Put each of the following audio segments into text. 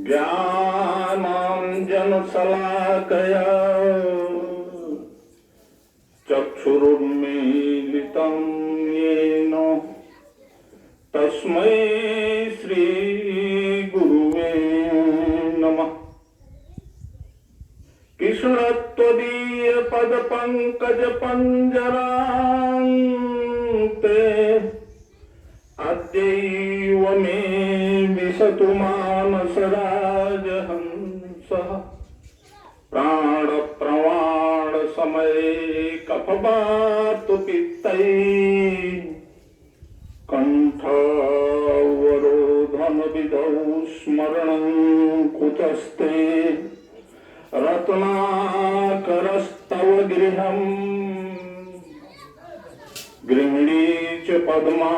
ज्ञानाञ्जनशलाकया चक्षुरुन्मीलितं येन तस्मै श्रीगुरुवे नमः। कृष्णत्वदीयपदपङ्कजपञ्जरान्ते अद्यैव मे विशतु मानसराजहंसः। प्राणप्रमाणसमये कफवातु पित्तैः कण्ठावरोधनविधौ स्मरणं कुतस्ते। रत्नाकरस्तव गृहम् गृहिणी च पद्मा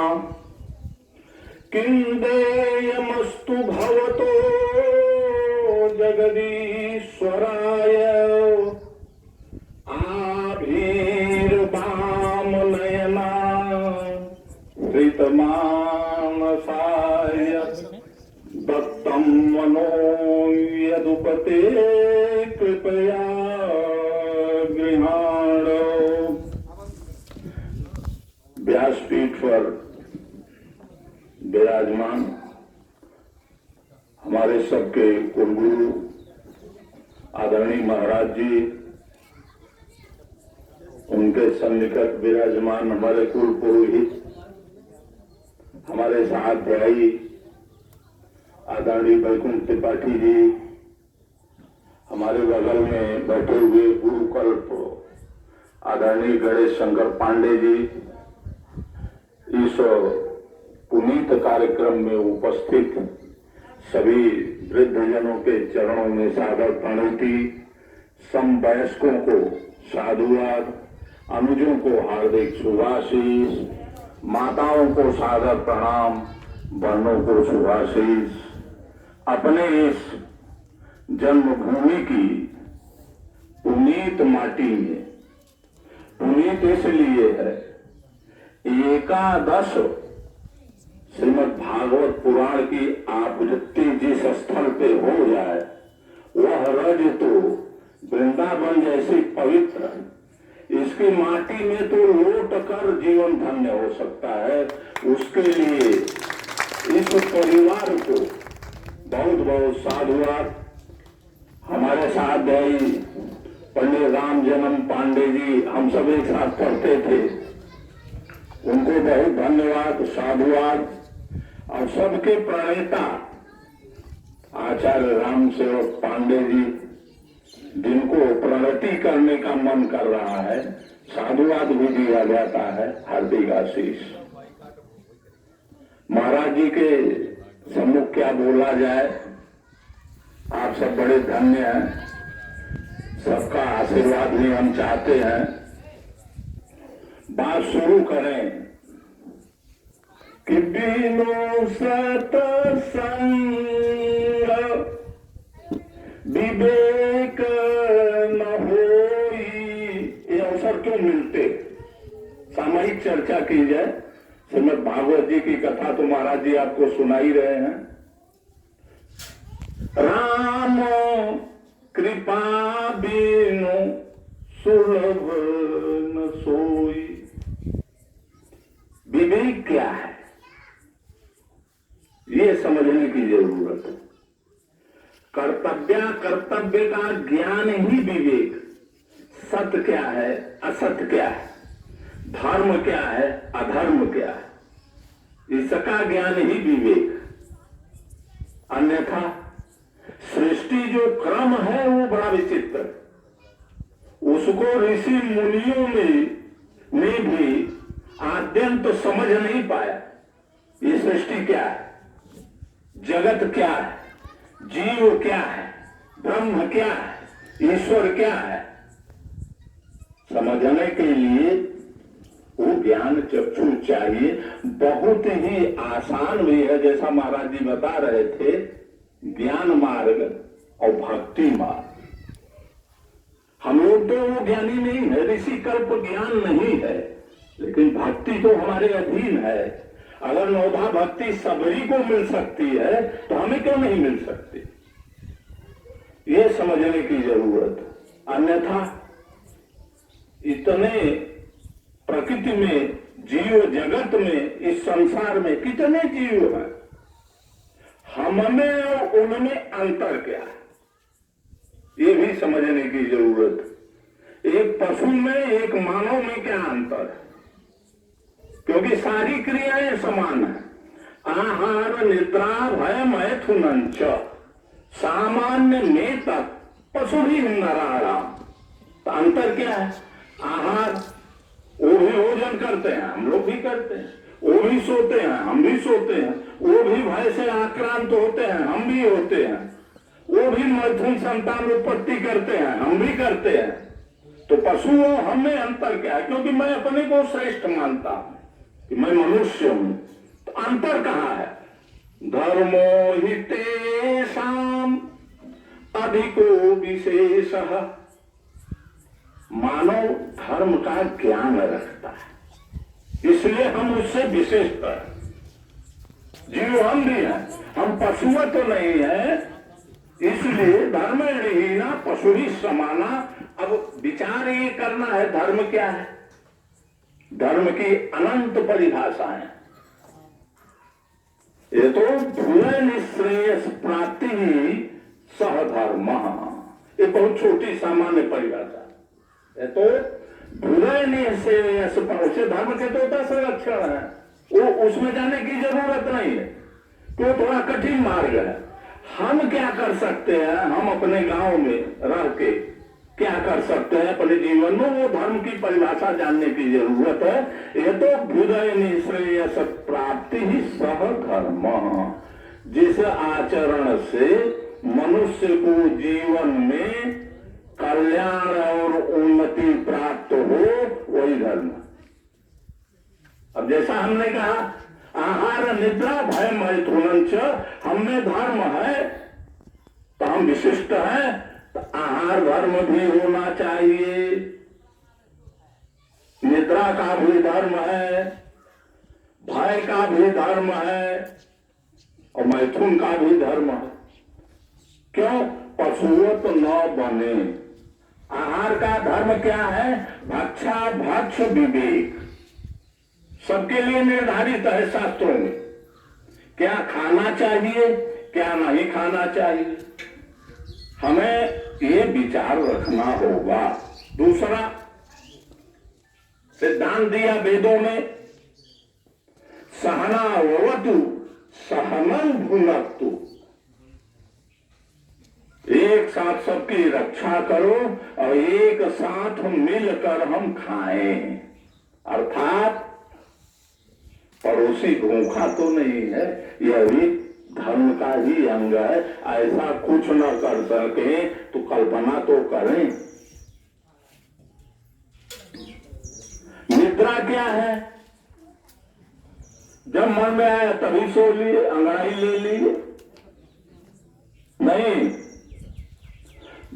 किं देयमस्तु भवतो जगदीश्वराय। आभिर्वामनयना हृतमानसाय दत्तं मनो यदुपते कृपया गृहाण। व्यासपीठ पर विराजमान हमारे सबके कुलगुरु आदरणीय महाराज जी, उनके सन्निकट विराजमान हमारे कुल पुरोहित, हमारे सहाध्यायी आदरणीय वैकुंठ त्रिपाठी जी, हमारे बगल में बैठे हुए गुरुकल्प आदरणीय गणेश शंकर पांडे जी, इस पुनीत कार्यक्रम में उपस्थित सभी वृद्धजनों के चरणों में सादर प्रणति, समवयस्कों को साधुवाद, अनुजों को हार्दिक शुभाशीष, माताओं को सादर प्रणाम, बहनों को शुभाशीष। अपने इस जन्मभूमि की पुनीत माटी में, पुनीत इसलिए है एकादश श्रीमद् भागवत पुराण की आवृत्ति जिस स्थल पे हो जाए वह रज तो वृंदावन जैसी पवित्र, इसकी माटी में तो लौट कर जीवन धन्य हो सकता है। उसके लिए इस परिवार को बहुत बहुत साधुवाद। हमारे साथ पंडित राम जन्म पांडे जी, हम सब एक साथ पढ़ते थे, उनको बहुत धन्यवाद साधुवाद। और सबके प्रणेता आचार्य राम सेवक पांडे जी, जिनको प्रणति करने का मन कर रहा है, साधुवाद भी दिया जाता है, हार्दिक आशीष। महाराज जी के सम्मुख क्या बोला जाए, आप सब बड़े धन्य हैं, सबका आशीर्वाद भी हम चाहते हैं। बात शुरू करें कि बिनु सतसंग विवेक न होई। ये अवसर क्यों मिलते, सामयिक चर्चा की जाए। श्रीमद् भागवत जी की कथा तो महाराज जी आपको सुनाई रहे हैं। राम कृपा बिनु सुलभ न सोई। विवेक क्या है, ये समझने की जरूरत है। कर्तव्य का ज्ञान ही विवेक। सत्य क्या है, असत्य क्या है, धर्म क्या है, अधर्म क्या है, इसका ज्ञान ही विवेक। अन्यथा सृष्टि जो क्रम है वो बड़ा विचित्र, उसको ऋषि मुनियों ने भी आद्यंत समझ नहीं पाया। ये सृष्टि क्या है, जगत क्या है, जीव क्या है, ब्रह्म क्या है, ईश्वर क्या है, समझने के लिए वो ज्ञान चक्षु चाहिए। बहुत ही आसान भी है, जैसा महाराज जी बता रहे थे, ज्ञान मार्ग और भक्ति मार्ग। हम लोग तो वो ज्ञानी नहीं है, ऋषि कल्प ज्ञान नहीं है, लेकिन भक्ति तो हमारे अधीन है। अगर नौधा भक्ति सभी को मिल सकती है तो हमें क्यों नहीं मिल सकती? ये समझने की जरूरत है। अन्यथा इतने प्रकृति में, जीव जगत में, इस संसार में कितने जीव हैं, हमें और उनमें अंतर क्या है, ये भी समझने की जरूरत है। एक पशु में, एक मानव में क्या अंतर है? क्योंकि सारी क्रियाएं समान है। आहार निद्रा भय मैथुनंच सामान्य में तक पशु भी नराणाम। तो अंतर क्या है? आहार, वो भी भोजन करते हैं, हम लोग भी करते हैं। वो भी सोते हैं, हम भी सोते हैं। वो भी भय से आक्रांत होते हैं, हम भी होते हैं। वो भी मैथुन संतान उत्पत्ति करते हैं, हम भी करते हैं। तो पशु और हमें अंतर क्या है? क्योंकि मैं अपने को श्रेष्ठ मानता हूं कि मैं मनुष्य हूं। तो अंतर कहां है? धर्मो हि तेषाम अधिको विशेषः। मानव धर्म का ज्ञान रखता है, इसलिए हम उससे विशेषता है। जीव हम भी हैं, हम पशु तो नहीं है, इसलिए धर्मेण हीना पशु ही समाना। अब विचार ये करना है, धर्म क्या है? धर्म की अनंत परिभाषाएं। ये तो भूय निश्रेयस प्राप्ति ही सहधर्म, ये बहुत छोटी सामान्य परिभाषा। ये तो भूय निश्रेयस, उसे धर्म के तो 10 लक्षण है, वो उसमें जाने की जरूरत नहीं है, तो थोड़ा कठिन मार्ग है। हम क्या कर सकते हैं? हम अपने गांव में रह के क्या कर सकते हैं अपने जीवन में, वो धर्म की परिभाषा जानने की जरूरत है। ये तो हृदय निश्रेयस प्राप्ति ही सह धर्म, जिस आचरण से मनुष्य को जीवन में कल्याण और उन्नति प्राप्त हो, वही धर्म। अब जैसा हमने कहा आहार निद्रा भय मैथुनंच, हमें धर्म है तो हम विशिष्ट हैं, तो आहार धर्म भी होना चाहिए, निद्रा का भी धर्म है, भय का भी धर्म है और मैथुन का भी धर्म है। क्यों? पशुवत न बने। आहार का धर्म क्या है? भक्षा भक्ष विवेक, सबके लिए निर्धारित है शास्त्रों में, क्या खाना चाहिए, क्या नहीं खाना चाहिए, हमें ये विचार रखना होगा। दूसरा सिद्धांत दिया वेदों में, सहना ववतु सहनं भुनक्तु, एक साथ सबकी रक्षा करो और एक साथ मिलकर हम खाएं। अर्थात पड़ोसी भूखा तो नहीं है, यह भी धर्म का ही अंग है। ऐसा कुछ न कर सके तो कल्पना तो करें। निद्रा क्या है? जब मन में आया तभी सो लिए, अंगड़ाई ले लिए, नहीं।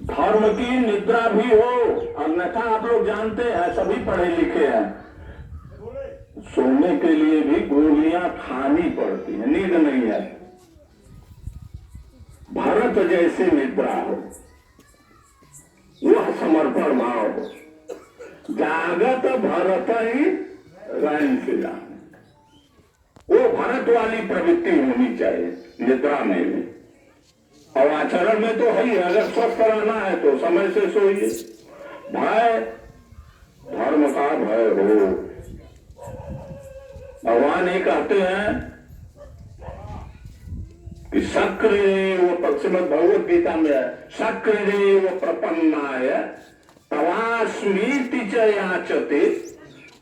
धर्म की निद्रा भी हो, अन्यथा आप लोग जानते हैं, सभी पढ़े लिखे हैं, सोने के लिए भी गोलियां खानी पड़ती है, नींद नहीं है। भरत जैसी निद्रा हो, वह समर्पण भाव हो, जागत भरत ही रैन से जाने, वो भरत वाली प्रवृत्ति होनी चाहिए निद्रा में भी। और आचरण में तो है ही, अगर स्वस्थ रहना है तो समय से सोइए। भय, धर्म का भय हो। भगवान ये कहते हैं कि सक्रिय, श्रीमद् भगवत गीता में है, सक्रिय प्रपन्नाय तवास्मीति च याचते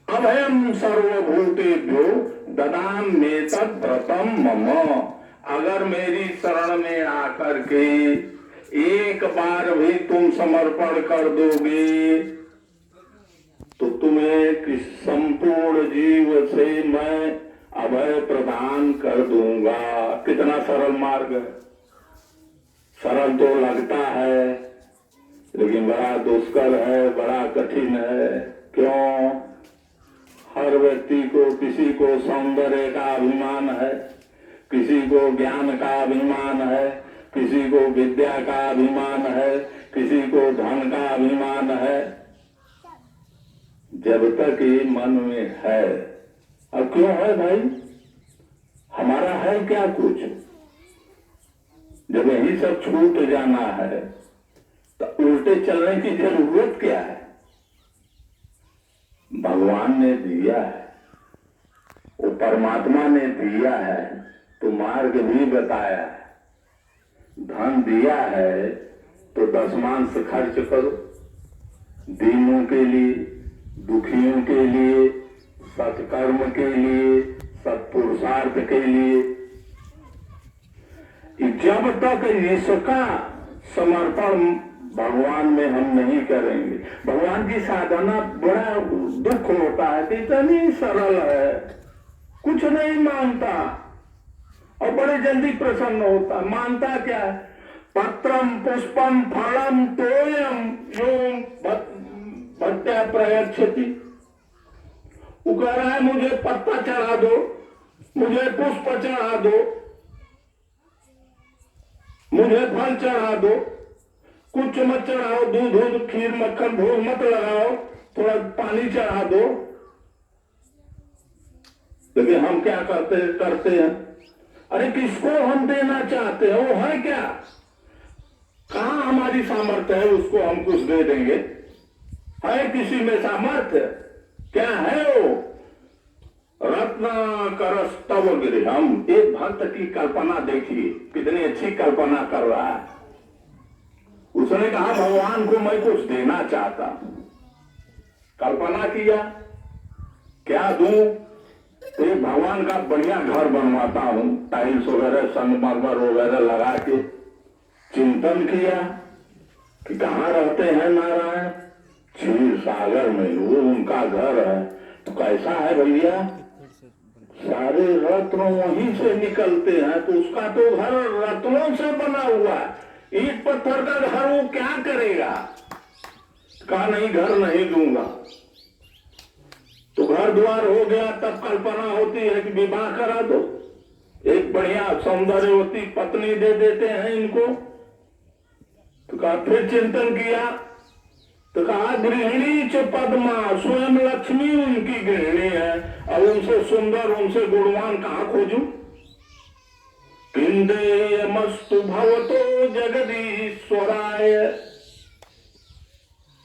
अभयम सर्वभूतेभ्यो ददाम्येतद् व्रतम मम। अगर मेरी शरण में आकर के एक बार भी तुम समर्पण कर दोगे तो तुम्हें संपूर्ण जीव से मैं अभय प्रदान कर दूंगा। कितना सरल मार्ग है। सरल तो लगता है लेकिन बड़ा दुष्कर है, बड़ा कठिन है। क्यों? हर व्यक्ति को, किसी को सौंदर्य का अभिमान है, किसी को ज्ञान का अभिमान है, किसी को विद्या का अभिमान है, किसी को धन का अभिमान है। जब तक ये मन में है, अब क्यों है भाई? हमारा है क्या कुछ? जब यही सब छूट जाना है तो उल्टे चलने की जरूरत क्या है? भगवान ने दिया है, वो परमात्मा ने दिया है तो मार्ग भी बताया है। धन दिया है तो दशमांश खर्च करो, दीनों के लिए, दुखियों के लिए, सत्कर्म के लिए, सत्पुरुषार्थ के लिए। जब तक इसका समर्पण भगवान में हम नहीं करेंगे, भगवान की साधना बड़ा दुख होता है कि इतनी सरल है, कुछ नहीं मानता और बड़े जल्दी प्रसन्न होता। मानता क्या है? पत्रम पुष्पम फलम तोयम यो भक्त्या प्रयच्छति। वो कह रहा है मुझे पत्ता चढ़ा दो, मुझे पुष्प चढ़ा दो, मुझे फल चढ़ा दो, कुछ मत चढ़ाओ, दूध खीर मक्खन भोग मत लगाओ, थोड़ा पानी चढ़ा दो। लेकिन हम क्या करते हैं? अरे किसको हम देना चाहते हैं? वो है क्या? कहां हमारी सामर्थ्य है उसको हम कुछ दे देंगे? है किसी में सामर्थ्य? क्या है वो? रत्नाकरस्तव गिरि। हम एक भक्त की कल्पना देखिए, कितनी अच्छी कल्पना कर रहा है। उसने कहा भगवान को मैं कुछ देना चाहता हूं। कल्पना किया, क्या दूं? तो भगवान का बढ़िया घर बनवाता हूं, टाइल्स वगैरह संगमरमर वगैरह लगा के। चिंतन किया कि कहाँ रहते हैं नारायण? क्षीर सागर में, वो उनका घर है। तो कैसा है भैया? सारे रत्न वहीं से निकलते हैं, तो उसका तो घर रत्नों से बना हुआ है। ईट पत्थर का घर वो क्या करेगा? कहा नहीं, घर नहीं दूंगा। तो घर द्वार हो गया, तब कल्पना होती है कि विवाह करा दो, एक बढ़िया सौंदर्यवती पत्नी दे देते हैं इनको। तो कहा, फिर चिंतन किया तो कहा गृहिणी च पद्मा, स्वयं लक्ष्मी उनकी गृहिणी है, अब उनसे सुंदर, उनसे गुणवान कहाँ खोजूं? किंदेयमस्तु भवतो जगदीश्वराय।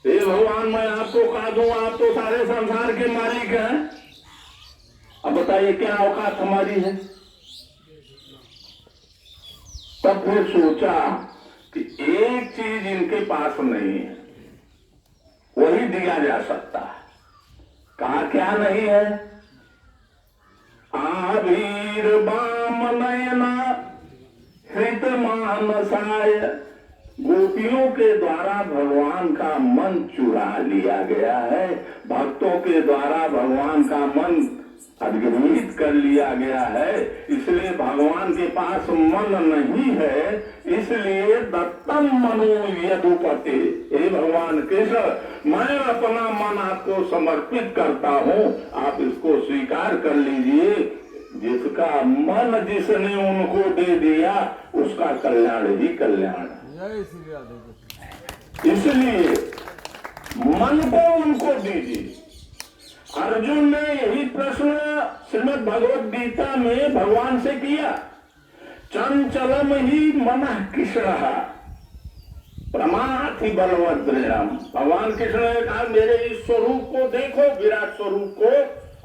हे भगवान, मैं आपको कहा दूं, आप तो सारे संसार के मालिक हैं, अब बताइए क्या औकात हमारी है? तब फिर सोचा कि एक चीज इनके पास नहीं है, वही दिया जा सकता है। कहा क्या नहीं है? आवीर बाम नयना हृत मानसाय। गोपियों के द्वारा भगवान का मन चुरा लिया गया है, भक्तों के द्वारा भगवान का मन अधिग्रहित कर लिया गया है। इसलिए भगवान के पास मन नहीं है, इसलिए दत्तम मनो यदुपते। हे भगवान कृष्ण, मैं अपना मन आपको समर्पित करता हूँ, आप इसको स्वीकार कर लीजिए। जिसका मन जिसने उनको दे दिया, उसका कल्याण ही कल्याण। इसलिए मन को उनको दीजिए। अर्जुन ने यही प्रश्न श्रीमद् भगवद गीता में भगवान से किया। चंचलम ही मनः कृष्ण प्रमाथि बलवद्दृढ़म। भगवान कृष्ण ने कहा, मेरे इस स्वरूप को देखो, विराट स्वरूप को,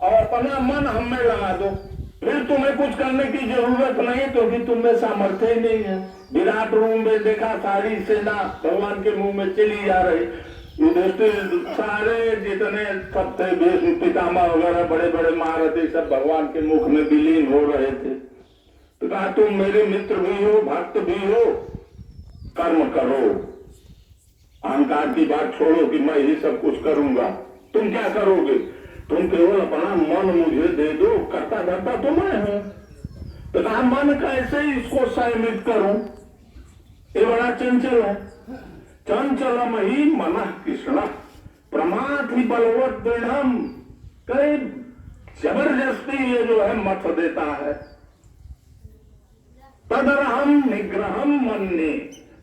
और अपना मन हम में लगा दो, फिर तुम्हें कुछ करने की जरूरत नहीं, क्योंकि तुम्हें सामर्थ्य ही नहीं है। विराट रूप में देखा सारी सेना भगवान के मुंह में चली जा रही। युधिष्ठिर सारे जितने सब थे, भीष्म पितामह वगैरह बड़े बड़े महारथी, सब भगवान के मुख में विलीन हो रहे थे। तो कहा, तुम मेरे मित्र भी हो, भक्त भी हो, कर्म करो, अहंकार की बात छोड़ो कि मैं ही सब कुछ करूंगा। तुम क्या करोगे? तुम केवल अपना मन मुझे दे दो, करता धरता तो मैं हूं। तो कहा, मन कैसे इसको संयमित करूं? ये बड़ा चंचल है। चंचलम ही मनः कृष्ण प्रमाथि बलवत दृढ़म। कई जबरदस्ती ये जो है मत देता है। तदरहम निग्रहम मन्ने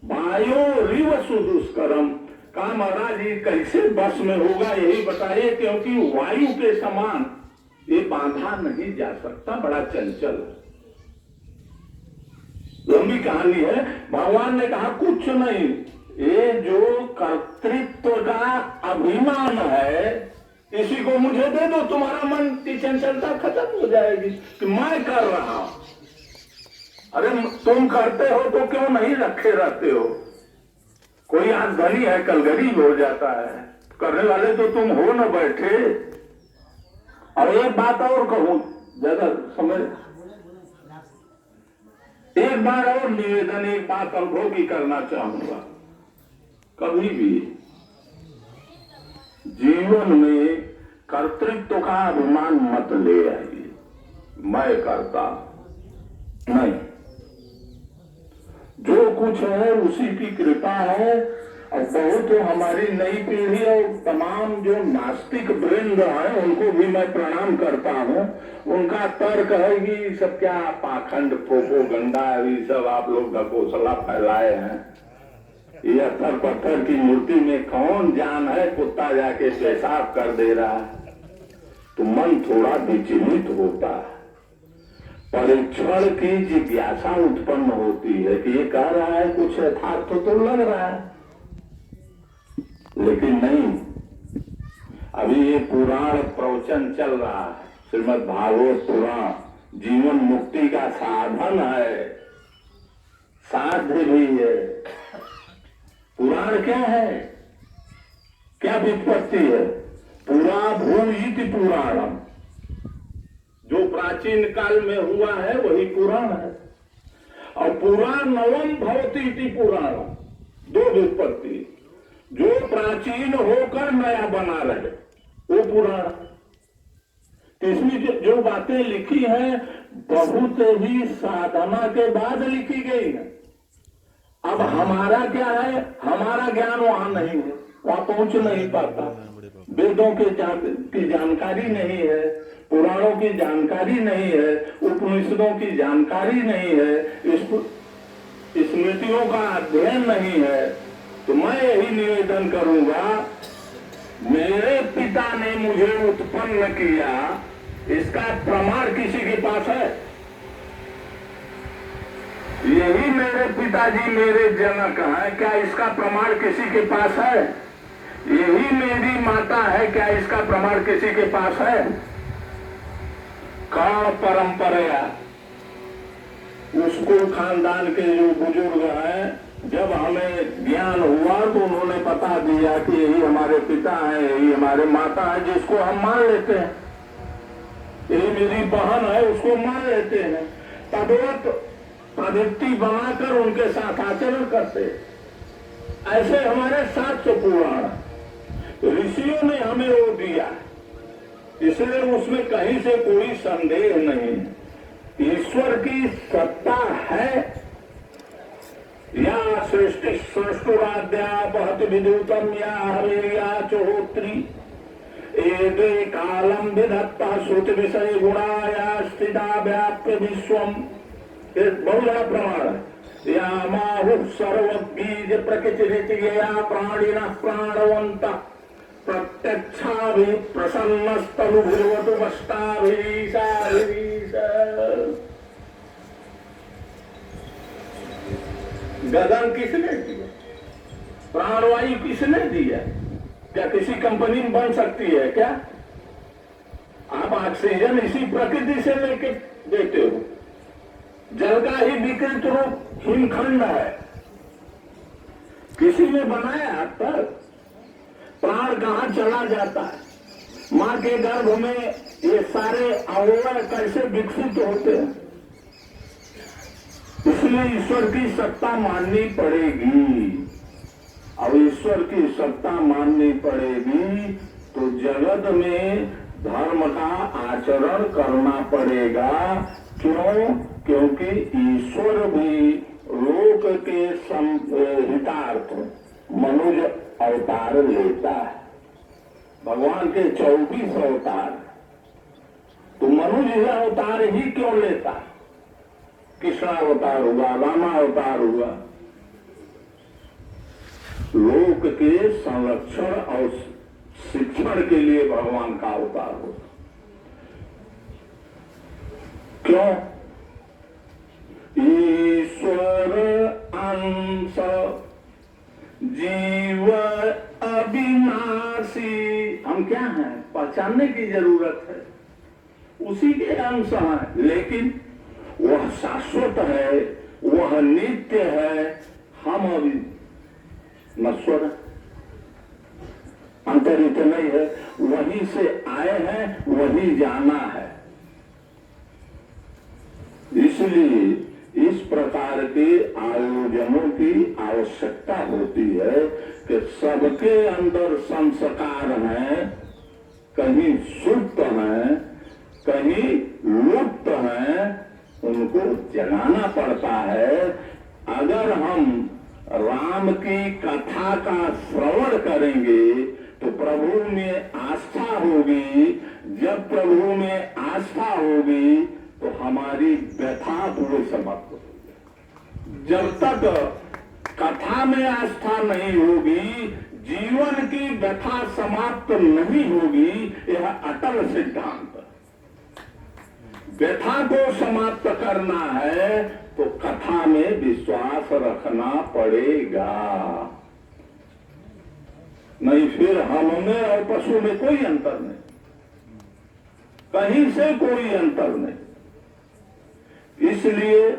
वायो रिव सुदुष्करम। कहा महाराज जी कैसे बस में होगा यही बताइए, क्योंकि वायु के समान ये बांधा नहीं जा सकता, बड़ा चंचल है। लंबी कहानी है। भगवान ने कहा कुछ नहीं, ये जो कर्तृत्व का अभिमान है इसी को मुझे दे दो, तुम्हारा मन की चंचलता खत्म हो जाएगी कि मैं कर रहा हूं। अरे तुम करते हो तो क्यों नहीं रखे रहते हो? कोई आज धनी है कल गरीब हो जाता है, करने वाले तो तुम हो न बैठे। और एक बात और कहूं, ज्यादा समझ, एक बार और निवेदन, एक बात अनुभव की करना चाहूंगा। कभी भी जीवन में कर्तृत्व का अभिमान मत ले आइए, मैं करता नहीं, जो कुछ है उसी की कृपा है। और बहुत हमारी नई पीढ़ी और तमाम जो नास्तिक वृंद है उनको भी मैं प्रणाम करता हूँ। उनका तर्क है कि सब क्या पाखंड प्रोपोगंडा है, सब आप लोग ढकोसला फैलाए हैं। ये अत्तर पत्थर की मूर्ति में कौन जान है, कुत्ता जाके पेशाब कर दे रहा है, तो मन थोड़ा विचलित होता है। परीक्षण की जिज्ञासा उत्पन्न होती है कि ये कह रहा है कुछ यथार्थ तो लग रहा है, लेकिन नहीं। अभी ये पुराण प्रवचन चल रहा है, श्रीमद् भागवत पुराण जीवन मुक्ति का साधन है, साध्य भी है। पुराण क्या है, क्या व्युत्पत्ति है? पुरा भूयिति पुराणम, जो प्राचीन काल में हुआ है वही पुराण है। और पुराणवम भवति इति पुराणम, दो व्युत्पत्ति, जो प्राचीन होकर नया बना रहे वो पुराण। इसमें जो बातें लिखी हैं बहुत ही साधना के बाद लिखी गई है। अब हमारा क्या है, हमारा ज्ञान वहां नहीं है, वहां पहुंच नहीं पाता। वेदों की जानकारी नहीं है, पुराणों की जानकारी नहीं है, उपनिषदों की जानकारी नहीं है, स्मृतियों का अध्ययन नहीं है। तो मैं यही निवेदन करूंगा, मेरे पिता ने मुझे उत्पन्न किया, इसका प्रमाण किसी के पास है? यही मेरे पिताजी मेरे जनक हैं, क्या इसका प्रमाण किसी के पास है? यही मेरी माता है, क्या इसका प्रमाण किसी के पास है? का परंपरा, उसको खानदान के जो बुजुर्ग हैं, जब हमें ज्ञान हुआ तो उन्होंने बता दिया कि यही हमारे पिता हैं, यही हमारे माता है, जिसको हम मान लेते हैं। यही मेरी बहन है, उसको मान लेते हैं। तद्वत प्रवृत्ति बनाकर उनके साथ आचरण करते। ऐसे हमारे 700 पुराण ऋषियों ने हमें वो दिया, इसलिए उसमें कहीं से कोई संदेह नहीं। ईश्वर की सत्ता है या सृष्टि सृष्टुराद्या बहुत विद्युतम या हरे या चोहोत्री एदे कालम विधत्ता श्रुति विषय गुणाया स्थिता व्याप्य विश्वम, एक बहुत बड़ा प्रमाण है। या माहु सर्वबीज प्रकृति या प्राणिनः प्राणवंत प्रत्यक्षा भी प्रसन्नस्तनुभूवतु वष्टाभिरीशा। गगन किसने दिया? प्राणवायु किसने दिया? क्या किसी कंपनी में बन सकती है क्या? आप ऑक्सीजन इसी प्रकृति से लेके देते हो। जल का ही विकृत रूप हिमखंड है, किसी ने बनाया अब तक? प्राण कहाँ चला जाता है? मां के गर्भ में ये सारे अवयव कैसे विकसित होते हैं? इसलिए ईश्वर की सत्ता माननी पड़ेगी। अब ईश्वर की सत्ता माननी पड़ेगी तो जगत में धर्म का आचरण करना पड़ेगा। क्यों? क्योंकि ईश्वर भी लोक के हितार्थ मनुष्य अवतार लेता है। भगवान के 24 अवतार, तो मनुष्य अवतार ही क्यों लेता? कृष्णावतार हुआ, रामावतार हुआ। लोक के संरक्षण और शिक्षण के लिए भगवान का अवतार होता। क्यों? ईश्वर अंश जीव अविनाशी। हम क्या हैं पहचानने की जरूरत है, उसी के अंश हैं, लेकिन वह शाश्वत है, वह नित्य है, हम अभी नश्वर। अंतर इतना ही है, वहीं से आए हैं, वहीं जाना है। इसलिए इस प्रकार के आयोजनों की आवश्यकता होती है कि सबके अंदर संस्कार हैं, कहीं सुप्त हैं, कहीं लुप्त हैं, उनको जगाना पड़ता है। अगर हम राम की कथा का श्रवण करेंगे तो प्रभु में आस्था होगी। जब प्रभु में आस्था होगी तो हमारी व्यथा पूरे समाप्त होगी। जब तक कथा में आस्था नहीं होगी, जीवन की व्यथा समाप्त नहीं होगी। यह अटल सिद्धांत। व्यथा को समाप्त करना है तो कथा में विश्वास रखना पड़ेगा, नहीं फिर हम में और पशु में कोई अंतर नहीं, कहीं से कोई अंतर नहीं। इसलिए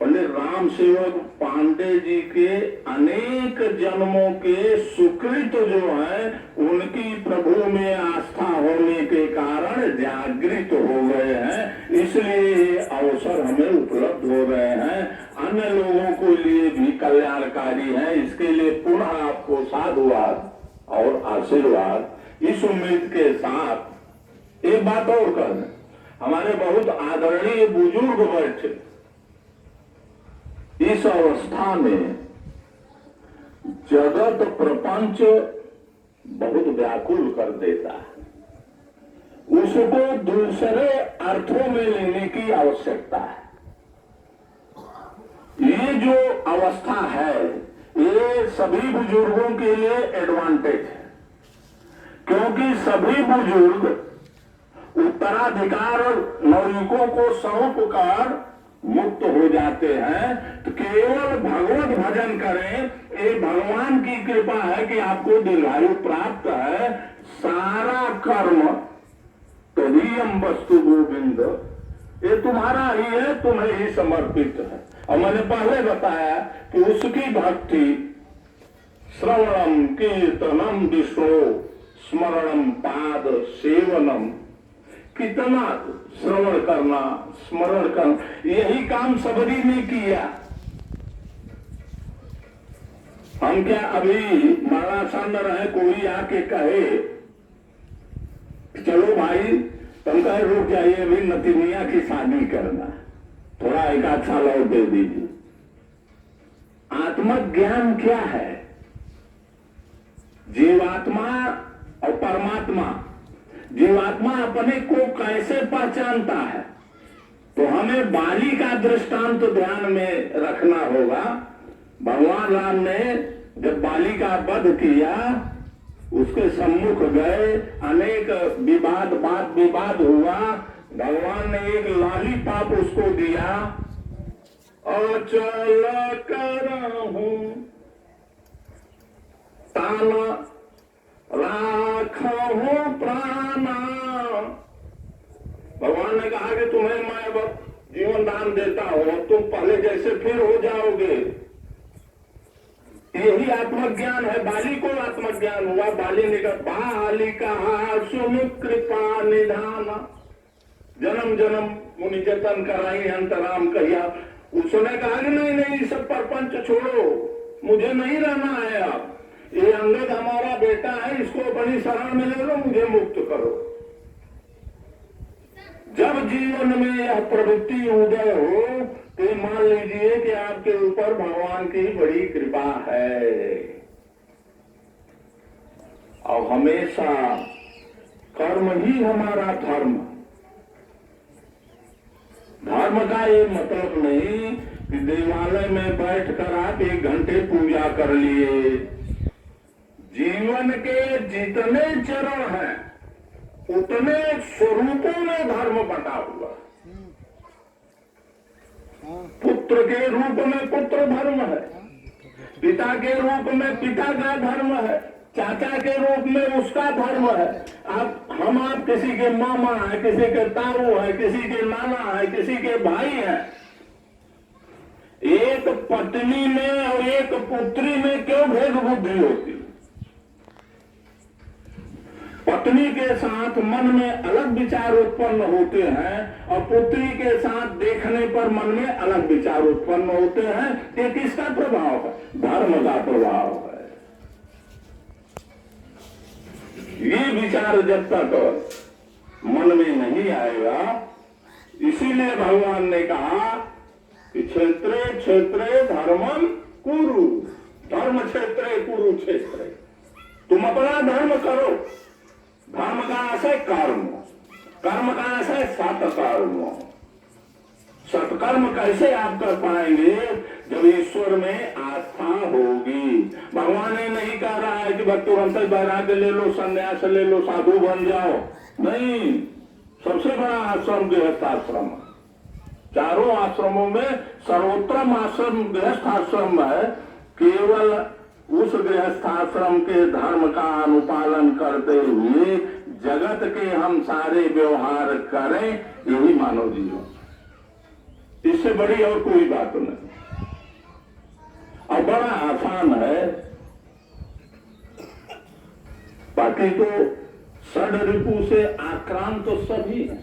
पंडित राम सेवक पांडे जी के अनेक जन्मों के सुकृत जो है, उनकी प्रभु में आस्था होने के कारण जागृत हो गए हैं। इसलिए ये अवसर हमें उपलब्ध हो रहे हैं, अन्य लोगों को लिए भी कल्याणकारी है। इसके लिए पुनः आपको साधुवाद और आशीर्वाद। इस उम्मीद के साथ एक बात और कर, हमारे बहुत आदरणीय बुजुर्ग बैठे, इस अवस्था में जगत प्रपंच बहुत व्याकुल कर देता है, उसको दूसरे अर्थों में लेने की आवश्यकता है। ये जो अवस्था है ये सभी बुजुर्गों के लिए एडवांटेज है, क्योंकि सभी बुजुर्ग उत्तराधिकार और नौनिकों को सौंप कर मुक्त हो जाते हैं। तो केवल भगवत भजन करें, ये भगवान की कृपा है कि आपको दीर्घायु प्राप्त है। सारा कर्म तदीयम वस्तु गोविंद, ये तुम्हारा ही है, तुम्हें ही समर्पित है। और मैंने पहले बताया कि उसकी भक्ति श्रवणम कीर्तनम विष्णु स्मरणम पाद सेवनम, कितना श्रवण करना, स्मरण करना, यही काम सबरी ने किया। हम क्या अभी मारासन रहे, कोई आके कहे चलो भाई तुम कहे रुक जाइए, अभी नतीनिया की शादी करना, थोड़ा एक आध साल और दे दीजिए। आत्मज्ञान क्या है? जीवात्मा और परमात्मा, जीवात्मा अपने को कैसे पहचानता है? तो हमें बाली का दृष्टांत ध्यान में रखना होगा। भगवान राम ने जब बाली का वध किया, उसके सम्मुख गए, अनेक विवाद बात विवाद हुआ। भगवान ने एक लॉलीपॉप उसको दिया, अचल करहूं ताना राखो प्राणा। भगवान ने कहा कि तुम्हें मैं अब जीवन दान देता हूं, तुम पहले जैसे फिर हो जाओगे। यही आत्मज्ञान है। बाली को आत्मज्ञान हुआ। बाली ने कहा, बाली कहा सुन कृपा निधान, जन्म जन्म मुनि जतन कराई अंतराम कहिया। उसने कहा कि नहीं नहीं, सब प्रपंच छोड़ो, मुझे नहीं रहना है। आप ये अंगद हमारा बेटा है, इसको अपनी शरण में ले लो, मुझे मुक्त करो। जब जीवन में यह प्रवृत्ति उदय हो तो मान लीजिए कि आपके ऊपर भगवान की बड़ी कृपा है। और हमेशा कर्म ही हमारा धर्म। धर्म का ये मतलब नहीं कि देवालय में बैठकर आप 1 घंटे पूजा कर लिए। जीवन के जितने चरण हैं उतने स्वरूपों में धर्म बटा हुआ। पुत्र के रूप में पुत्र धर्म है, पिता के रूप में पिता का धर्म है, चाचा के रूप में उसका धर्म है। आप किसी के मामा है, किसी के ताऊ है, किसी के नाना है, किसी के भाई है। एक पत्नी में और एक पुत्री में क्यों भेद बुद्धि होती? पत्नी के साथ मन में अलग विचार उत्पन्न होते हैं और पुत्री के साथ देखने पर मन में अलग विचार उत्पन्न होते हैं। ये किसका प्रभाव है? धर्म का प्रभाव है। ये विचार जब तक मन में नहीं आएगा, इसीलिए भगवान ने कहा कि क्षेत्रे क्षेत्रे धर्मम कुरु, धर्म क्षेत्रे कुरु क्षेत्रे। तुम अपना धर्म करो। धर्म का आशय कर्म, कर्म का आशय सत्कर्म। सत्कर्म कैसे आप कर पाएंगे? जब ईश्वर में आस्था होगी। भगवान ये नहीं कह रहा है कि बस तुरंत वैराग्य ले लो, संन्यास ले लो, साधु बन जाओ। नहीं, सबसे बड़ा आश्रम गृहस्थाश्रम। चारों आश्रमों में सर्वोत्तम आश्रम गृहस्थाश्रम है। केवल उस गृहस्थाश्रम के धर्म का अनुपालन करते हुए जगत के हम सारे व्यवहार करें, यही मानव जीवन। इससे बड़ी और कोई बात नहीं। और बड़ा आसान है। बाकी तो षड रिपु से आक्रांत तो सभी है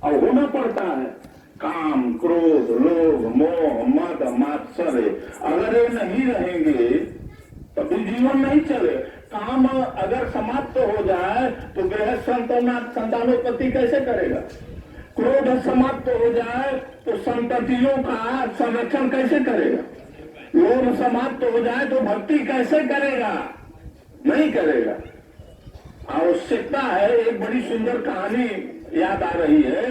और होना पड़ता है। काम, क्रोध, लोभ, मोह, मद, मात्सर्य अगर ये नहीं रहेंगे तभी जीवन नहीं चले। काम अगर समाप्त हो जाए तो गृहस्थ संतानोत्पत्ति कैसे करेगा? क्रोध समाप्त हो जाए तो संततियों का संरक्षण कैसे करेगा? लोभ समाप्त हो जाए तो भक्ति कैसे करेगा? नहीं करेगा। आवश्यकता है। एक बड़ी सुंदर कहानी याद आ रही है।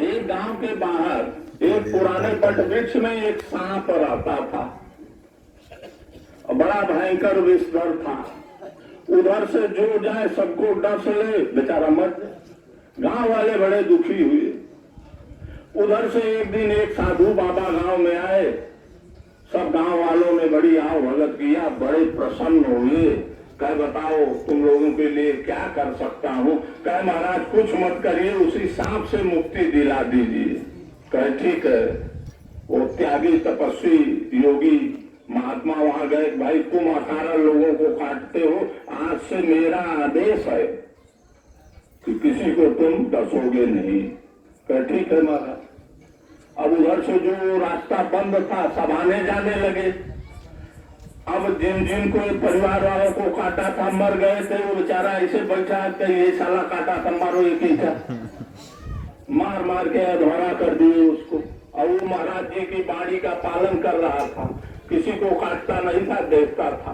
एक गांव के बाहर एक पुराने बट वृक्ष में एक सांप रहता था। बड़ा भयंकर विषधर था। उधर से जो जाए सबको डस ले, बेचारा मर जाए। गांव वाले बड़े दुखी हुए। उधर से एक दिन एक साधु बाबा गांव में आए। सब गांव वालों ने बड़ी आओ भगत किया, बड़े प्रसन्न हुए। कह बताओ तुम लोगों के लिए क्या कर सकता हूँ? कह महाराज कुछ मत करिए, उसी सांप से मुक्ति दिला दीजिए। कह ठीक है। वो त्यागी तपस्वी योगी महात्मा वहां गए। भाई तुम 18 लोगों को काटते हो, आज से मेरा आदेश है कि किसी को तुम डसोगे नहीं। कह ठीक है महाराज। अब उधर से जो रास्ता बंद था सब आने जाने लगे। अब जिन जिन को परिवार वालों को काटा था मर गए थे, वो बेचारा ऐसे बैठा कि ये साला काटा था, मारो एक ही था। मार मार के अधवारा कर दिए उसको। और वो महाराज जी की बाणी का पालन कर रहा था, किसी को काटता नहीं था, देखता था।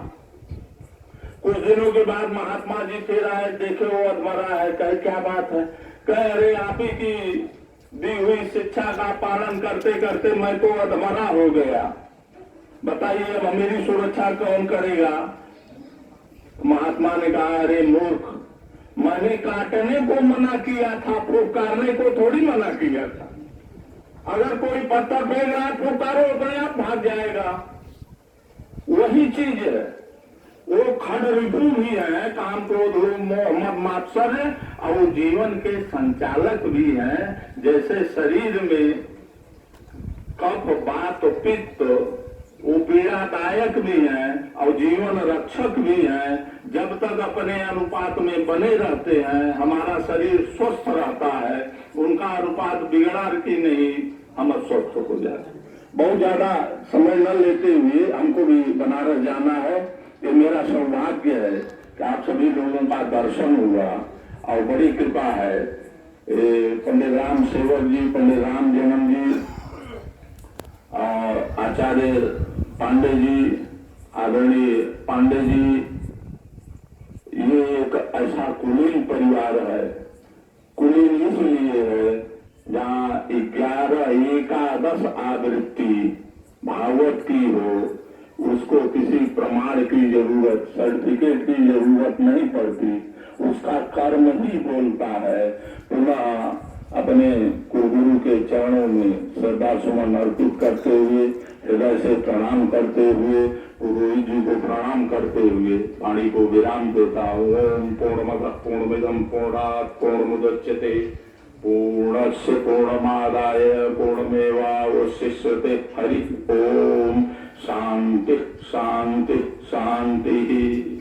कुछ दिनों के बाद महात्मा जी फिर आए, देखे वो अधमरा है। कहे क्या बात है? कहे अरे आप ही की दी हुई शिक्षा का पालन करते करते मैं तो अधमरा हो गया, बताइए अब मेरी सुरक्षा कौन करेगा? महात्मा ने कहा अरे मूर्ख, मैंने काटने को मना किया था, फुकारने को थोड़ी मना किया था। अगर कोई पत्थर फेंक रहा फुकारो, अपने आप भाग जाएगा। वही चीज है। वो खड़ रिपु भी है, काम क्रोध लोभ मोह मद मात्सर्य, और वो जीवन के संचालक भी हैं। जैसे शरीर में कफ वात पित्त वो पीड़ादायक भी हैं और जीवन रक्षक भी हैं। जब तक अपने अनुपात में बने रहते हैं हमारा शरीर स्वस्थ रहता है। उनका अनुपात बिगड़ा कि नहीं, हम स्वस्थ हो जाते। बहुत ज्यादा समय न लेते हुए हमको भी बनारस जाना है। ये मेरा सौभाग्य है कि आप सभी लोगों का दर्शन हुआ और बड़ी कृपा है। पंडित राम सेवक जी, पंडित राम जन्म जी, आचार्य पांडे जी, आदरणीय पांडे जी, ये एक ऐसा कुलीन परिवार है। कुलीन इसलिए है जहाँ 11 एकादश आवृत्ति भागवत की हो, उसको किसी प्रमाण की जरूरत, सर्टिफिकेट की जरूरत नहीं पड़ती, उसका कर्म ही बोलता है। पुनः अपने गुरु के चरणों में श्रद्धा सुमन अर्पित करते हुए, हृदय से प्रणाम करते हुए, पुरोहित जी को प्रणाम करते हुए वाणी को विराम देता हूँ। ओम पूर्णमदः पूर्णमिदं पूर्णात् पूर्णमुदच्यते पूर्णस्य पूर्णमादाय पूर्णमेवावशिष्यते। हरि ओम। शांति शांति शांति।